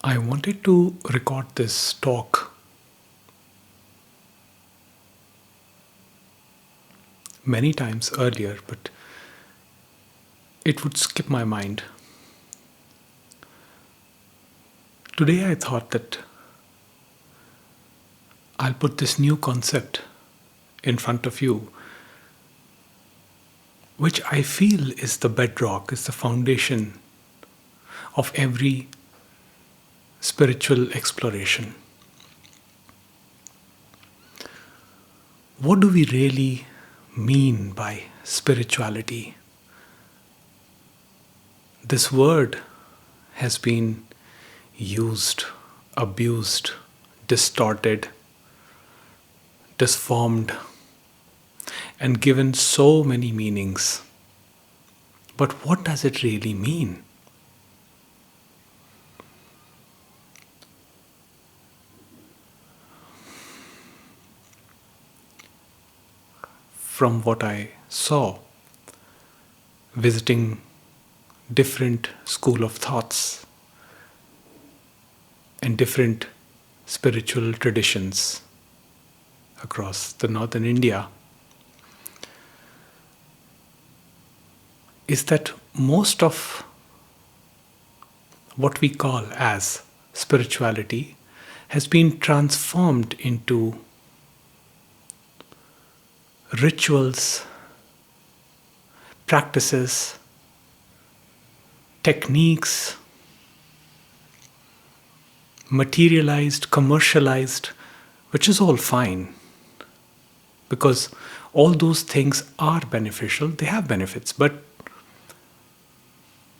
I wanted to record this talk many times earlier, but it would skip my mind. Today I thought that I'll put this new concept in front of you, which I feel is the bedrock, is the foundation of every spiritual exploration. What do we really mean by spirituality? This word has been used, abused, distorted, disformed, and given so many meanings. But what does it really mean? From what I saw, visiting different school of thoughts and different spiritual traditions across the northern India, is that most of what we call as spirituality has been transformed into rituals, practices, techniques, materialized, commercialized, which is all fine because all those things are beneficial, they have benefits, but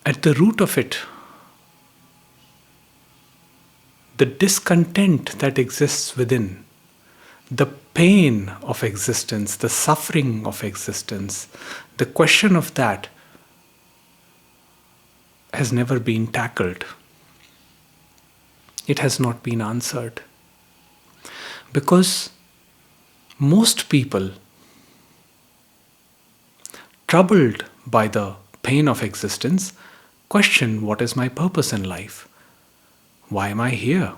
at the root of it, the discontent that exists within, the pain of existence, the suffering of existence, the question of that has never been tackled. It has not been answered. Because most people, troubled by the pain of existence, question, what is my purpose in life? Why am I here?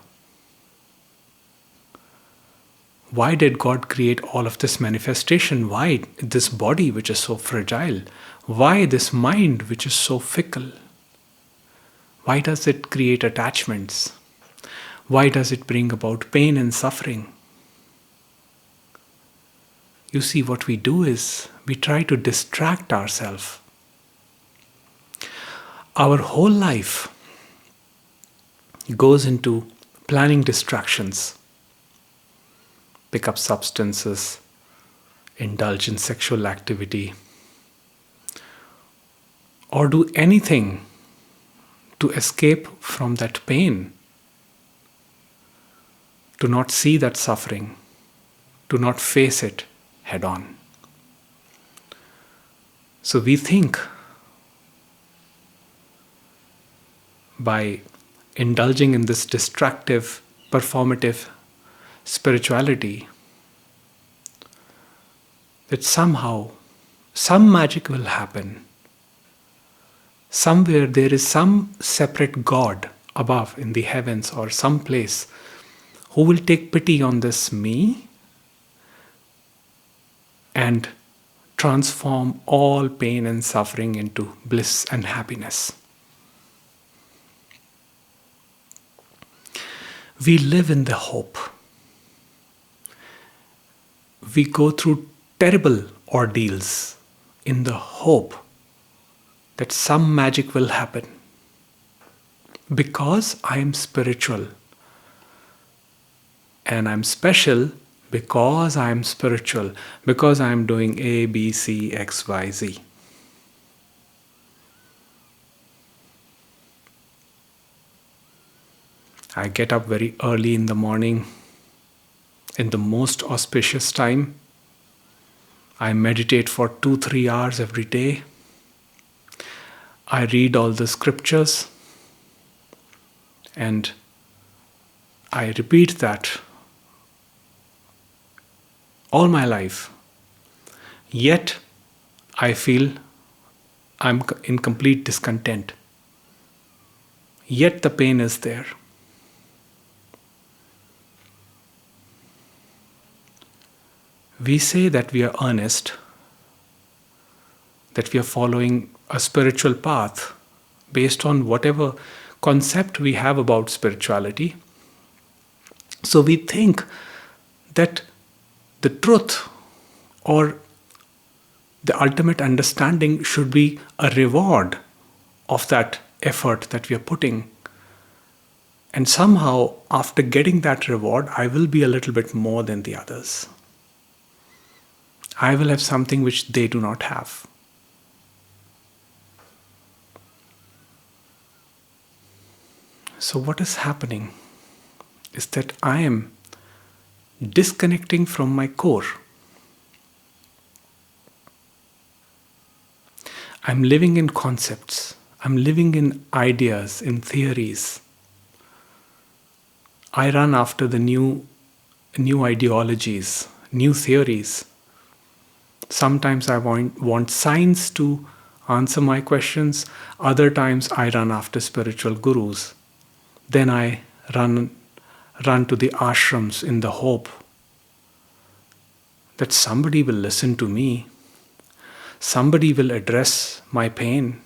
Why did God create all of this manifestation? Why this body which is so fragile? Why this mind which is so fickle? Why does it create attachments? Why does it bring about pain and suffering? You see, what we do is we try to distract ourselves. Our whole life goes into planning distractions. Pick up substances, indulge in sexual activity, or do anything to escape from that pain, to not see that suffering, to not face it head on. So we think by indulging in this distractive, performative spirituality, that somehow some magic will happen. Somewhere there is some separate God above in the heavens or some place who will take pity on this me and transform all pain and suffering into bliss and happiness. We live in the hope. We go through terrible ordeals in the hope that some magic will happen. Because I am spiritual and I'm special because I am spiritual, because I am doing A, B, C, X, Y, Z. I get up very early in the morning, in the most auspicious time. I meditate for 2-3 hours every day. I read all the scriptures and I repeat that all my life. Yet I feel I'm in complete discontent. Yet the pain is there. We say that we are earnest, that we are following a spiritual path based on whatever concept we have about spirituality. So we think that the truth or the ultimate understanding should be a reward of that effort that we are putting. And somehow, after getting that reward, I will be a little bit more than the others. I will have something which they do not have. So, what is happening is that I am disconnecting from my core. I'm living in concepts, I'm living in ideas, in theories. I run after the new ideologies, new theories. Sometimes I want science to answer my questions. Other times I run after spiritual gurus. Then I run to the ashrams in the hope that somebody will listen to me. Somebody will address my pain.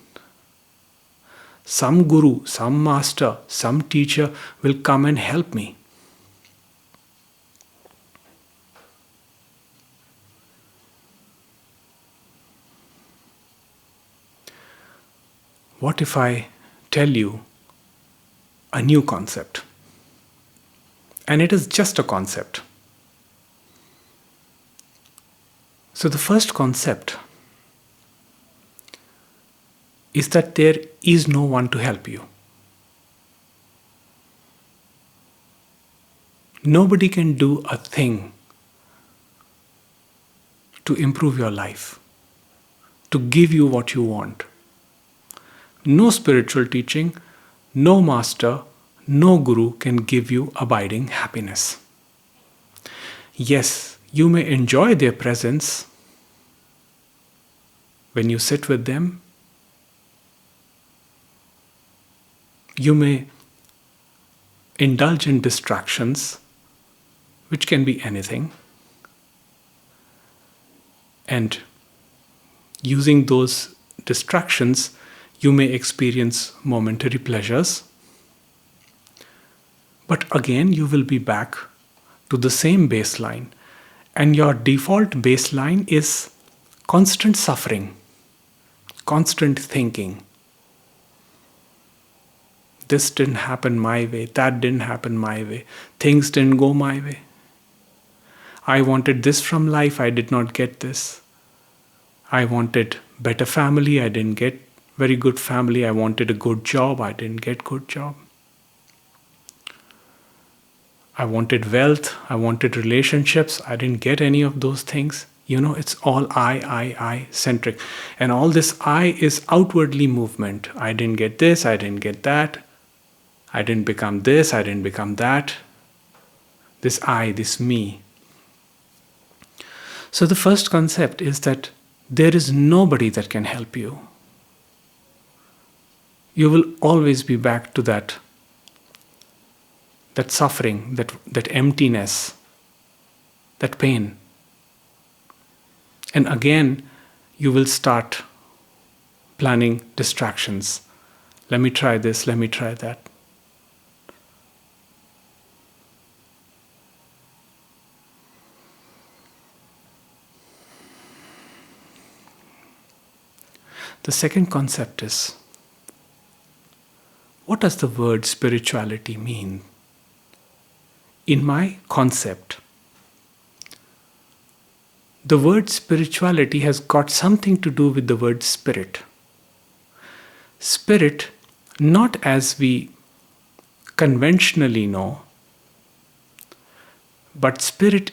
Some guru, some master, some teacher will come and help me. What if I tell you a new concept? And it is just a concept. So the first concept is that there is no one to help you. Nobody can do a thing to improve your life, to give you what you want. No spiritual teaching, no master, no guru can give you abiding happiness. Yes, you may enjoy their presence when you sit with them. You may indulge in distractions, which can be anything. And using those distractions, you may experience momentary pleasures. But again, you will be back to the same baseline. And your default baseline is constant suffering, constant thinking. This didn't happen my way, that didn't happen my way, things didn't go my way. I wanted this from life, I did not get this. I wanted better family, I didn't get very good family. I wanted a good job, I didn't get good job. I wanted wealth, I wanted relationships, I didn't get any of those things. It's all I centric. And all this I is outwardly movement. I didn't get this, I didn't get that. I didn't become this, I didn't become that. This I, this me. So the first concept is that there is nobody that can help you. You will always be back to that suffering, that emptiness, that pain. And again, you will start planning distractions. Let me try this, let me try that. The second concept is, what does the word spirituality mean? In my concept, the word spirituality has got something to do with the word spirit. Spirit, not as we conventionally know, but spirit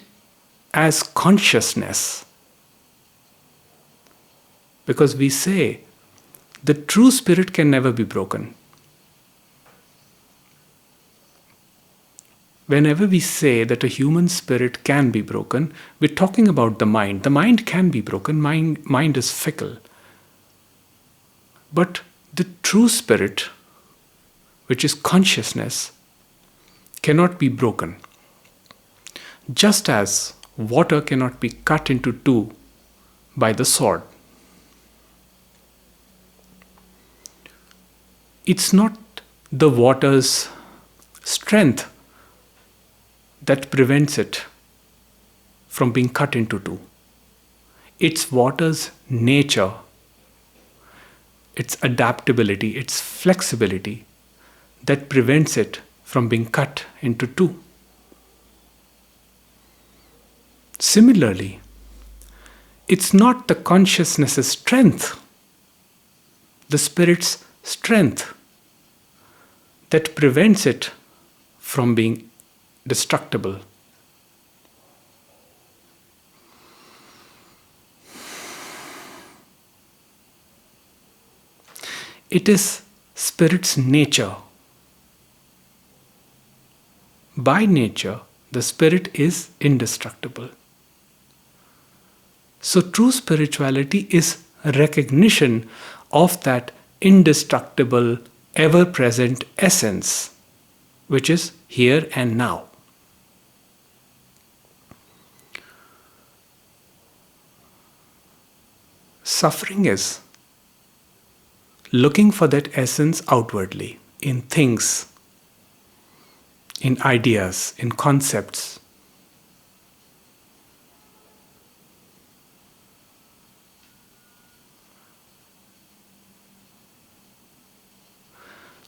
as consciousness. Because we say the true spirit can never be broken. Whenever we say that a human spirit can be broken, we're talking about the mind. The mind can be broken. Mind is fickle. But the true spirit, which is consciousness, cannot be broken. Just as water cannot be cut into two by the sword. It's not the water's strength that prevents it from being cut into two. It's water's nature, its adaptability, its flexibility that prevents it from being cut into two. Similarly, it's not the consciousness's strength, the spirit's strength, that prevents it from being destructible. It is spirit's nature. By nature, the spirit is indestructible. So true spirituality is recognition of that indestructible, ever-present essence, which is here and now. Suffering is looking for that essence outwardly, in things, in ideas, in concepts.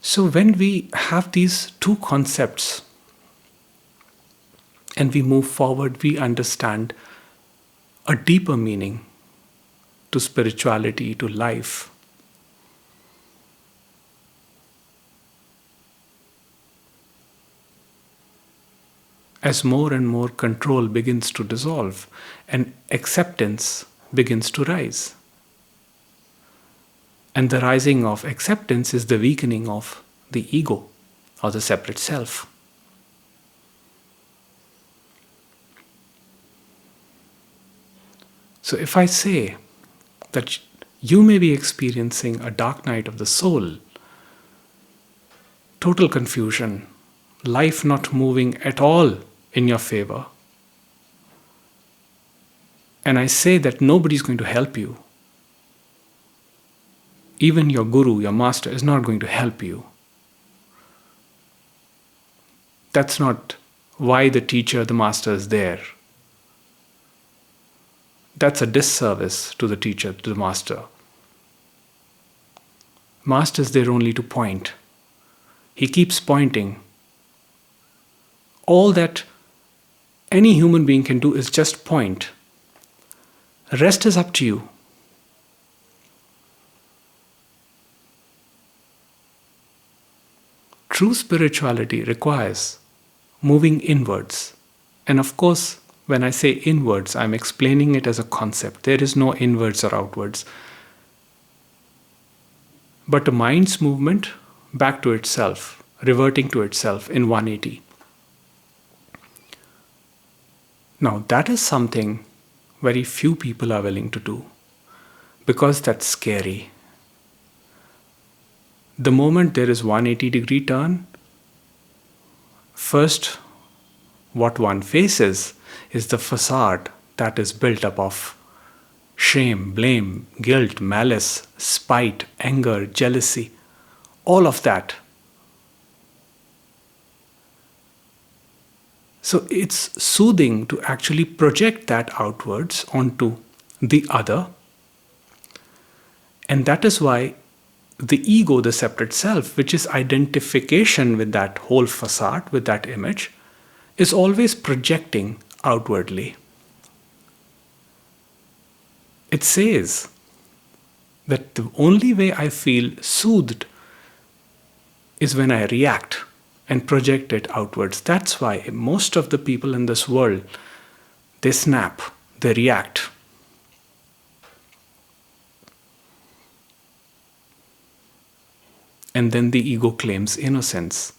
So when we have these two concepts and we move forward, we understand a deeper meaning to spirituality, to life. As more and more control begins to dissolve and acceptance begins to rise. And the rising of acceptance is the weakening of the ego or the separate self. So if I say that you may be experiencing a dark night of the soul, total confusion, life not moving at all in your favor, and I say that nobody's going to help you, even your guru, your master, is not going to help you. That's not why the teacher, the master is there. That's a disservice to the teacher, to the master. Master is there only to point. He keeps pointing. All that any human being can do is just point. The rest is up to you. True spirituality requires moving inwards. And of course, when I say inwards, I'm explaining it as a concept. There is no inwards or outwards. But a mind's movement back to itself, reverting to itself in 180. Now, that is something very few people are willing to do because that's scary. The moment there is 180-degree turn, first what one faces is the facade that is built up of shame, blame, guilt, malice, spite, anger, jealousy, all of that. So it's soothing to actually project that outwards onto the other. And that is why the ego, the separate self, which is identification with that whole facade, with that image, is always projecting outwardly. It says that the only way I feel soothed is when I react and project it outwards. That's why most of the people in this world, they snap, they react. And then the ego claims innocence.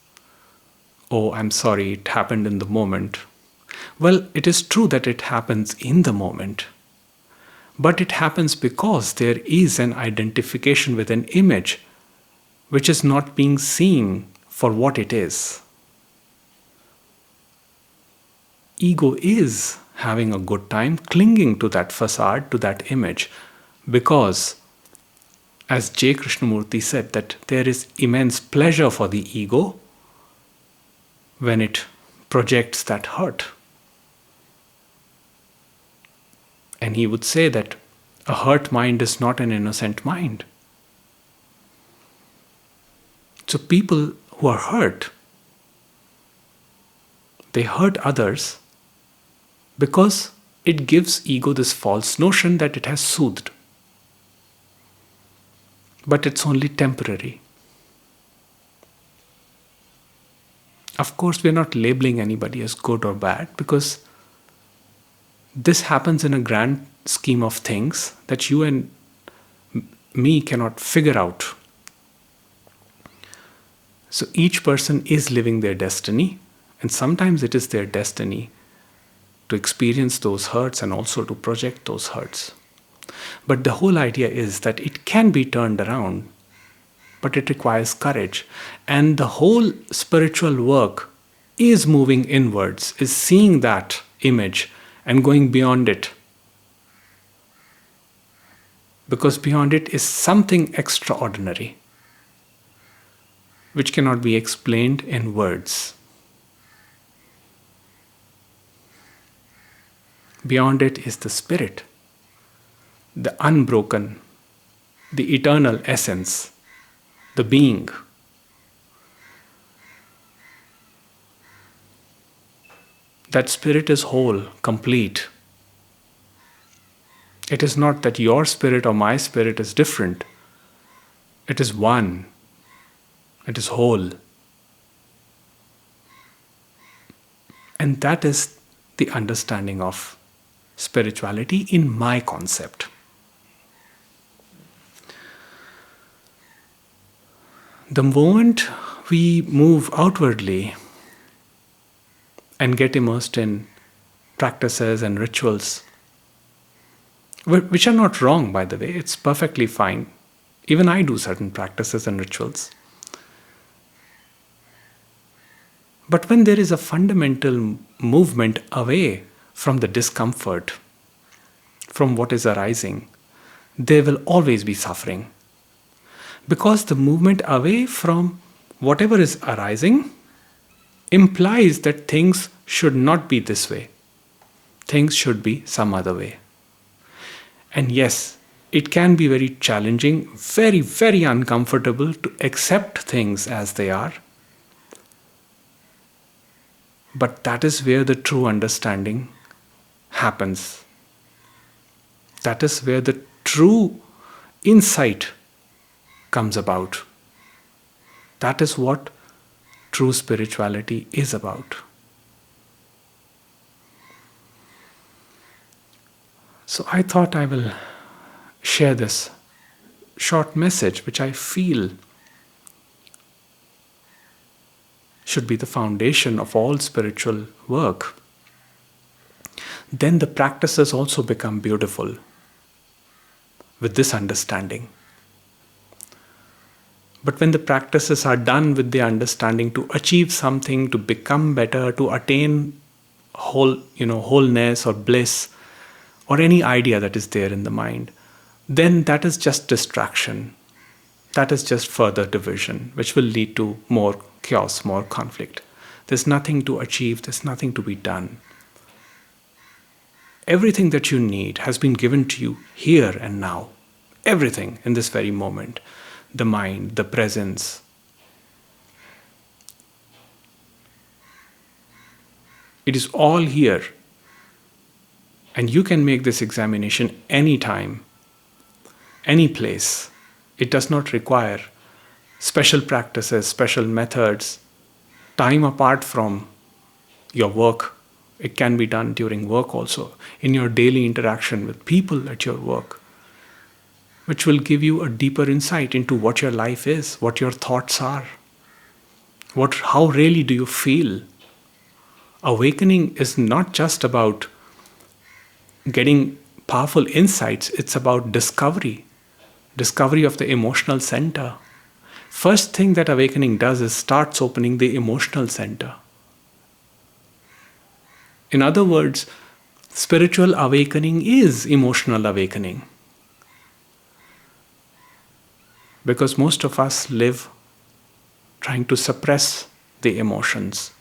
Oh, I'm sorry, it happened in the moment. Well, it is true that it happens in the moment. But it happens because there is an identification with an image which is not being seen for what it is. Ego is having a good time, clinging to that facade, to that image, because, as J. Krishnamurti said, that there is immense pleasure for the ego when it projects that hurt. And he would say that a hurt mind is not an innocent mind. So people who are hurt, they hurt others because it gives ego this false notion that it has soothed. But it's only temporary. Of course, we're not labeling anybody as good or bad, because this happens in a grand scheme of things that you and me cannot figure out. So each person is living their destiny, and sometimes it is their destiny to experience those hurts and also to project those hurts. But the whole idea is that it can be turned around, but it requires courage. And the whole spiritual work is moving inwards, is seeing that image and going beyond it. Because beyond it is something extraordinary, which cannot be explained in words. Beyond it is the spirit, the unbroken, the eternal essence, the being. That spirit is whole, complete. It is not that your spirit or my spirit is different. It is one. It is whole. And that is the understanding of spirituality in my concept. The moment we move outwardly and get immersed in practices and rituals, which are not wrong, by the way, it's perfectly fine. Even I do certain practices and rituals. But when there is a fundamental movement away from the discomfort, from what is arising, there will always be suffering. Because the movement away from whatever is arising implies that things should not be this way. Things should be some other way. And yes, it can be very challenging, very, very uncomfortable to accept things as they are. But that is where the true understanding happens. That is where the true insight comes about. That is what true spirituality is about. So I thought I will share this short message, which I feel should be the foundation of all spiritual work. Then the practices also become beautiful with this understanding. But when the practices are done with the understanding to achieve something, to become better, to attain wholeness or bliss, or any idea that is there in the mind, then that is just distraction. That is just further division, which will lead to more chaos, more conflict. There's nothing to achieve, there's nothing to be done. Everything that you need has been given to you here and now. Everything in this very moment. The mind, the presence. It is all here. And you can make this examination anytime, any place. It does not require special practices, special methods, time apart from your work. It can be done during work also, in your daily interaction with people at your work, which will give you a deeper insight into what your life is, what your thoughts are, how really do you feel. Awakening is not just about getting powerful insights, it's about discovery of the emotional center. First thing that awakening does is starts opening the emotional center. In other words, Spiritual awakening is emotional awakening. Because most of us live trying to suppress the emotions.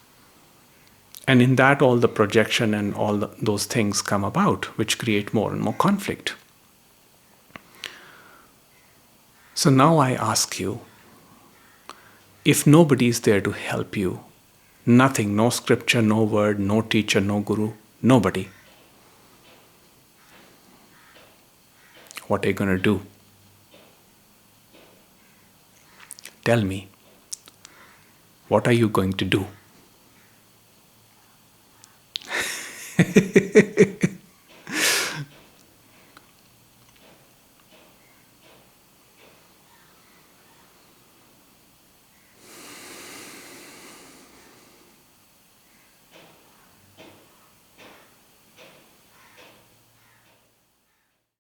And in that, all the projection and those things come about, which create more and more conflict. So now I ask you, if nobody is there to help you, nothing, no scripture, no word, no teacher, no guru, nobody, what are you going to do? Tell me, what are you going to do?